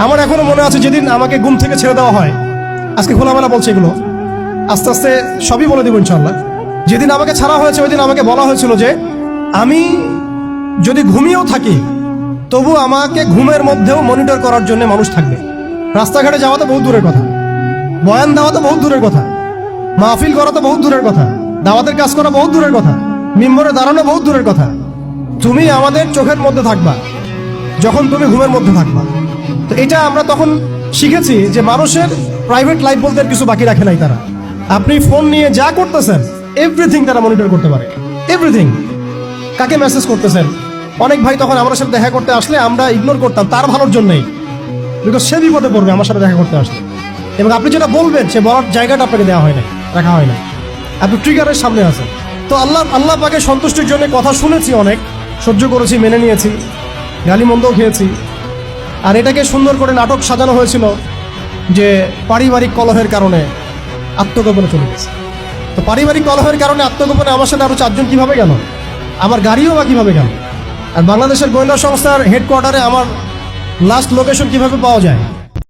আমার এখনো মনে আছে যেদিন আমাকে ঘুম থেকে ছেড়ে দেওয়া হয়, আজকে খোলামেলা বলছে এগুলো, আস্তে আস্তে সবই বলে দেবো ইনশাল্লাহ। যেদিন আমাকে ছাড়া হয়েছে ওই দিন আমাকে বলা হয়েছিল যে আমি যদি ঘুমিয়েও থাকি তবু আমাকে ঘুমের মধ্যেও মনিটর করার জন্য মানুষ থাকবে। রাস্তাঘাটে যাওয়া তো বহুত দূরের কথা, বয়ান দেওয়া তো বহুত দূরের কথা, মাহফিল করা তো বহুত দূরের কথা, দাওয়াতের কাজ করা বহুত দূরের কথা, মিম্বরে দাঁড়ানো বহুত দূরের কথা। তুমি আমাদের চোখের মধ্যে থাকবা যখন তুমি ঘুমের মধ্যে থাকবা। তো এটা আমরা তখন শিখেছি যে মানুষের প্রাইভেট লাইফ বলতে আর কিছু বাকি রাখে নাই তারা। আপনি ফোন নিয়ে যা করতেছেন এভরিথিং তারা মনিটর করতে পারে, এভরিথিং। কাকে মেসেজ করতেছেন, অনেক ভাই তখন আমার সাথে দেখা করতে আসলে আমরা ইগনোর করতাম তার ভালোর জন্যই, বিকজ সে বিপদে পড়বে আমার সাথে দেখা করতে আসলে। এবং আপনি যেটা বলবেন সে বলার জায়গাটা আপনাকে দেওয়া হয় না, রাখা হয় না, আপনি ট্রিগারের সামনে আছেন। তো আল্লাহ পাকে সন্তুষ্টির জন্য কথা শুনেছি, অনেক সহ্য করেছি, মেনে নিয়েছি, গালি মন্দও খেয়েছি। আর এটাকে সুন্দর করে নাটক সাজানো হয়েছিল যে পারিবারিক কলহের কারণে আত্মগোপনে চলে গেছে। তো পারিবারিক কলহের কারণে আত্মগোপনে আমার সাথে আরো 4 জন কিভাবে গেল, আমার গাড়িও বা কিভাবে গেল, আর বাংলাদেশের গোয়েন্দা সংস্থার হেডকোয়ার্টারে আমার লাস্ট লোকেশন কিভাবে পাওয়া যায়।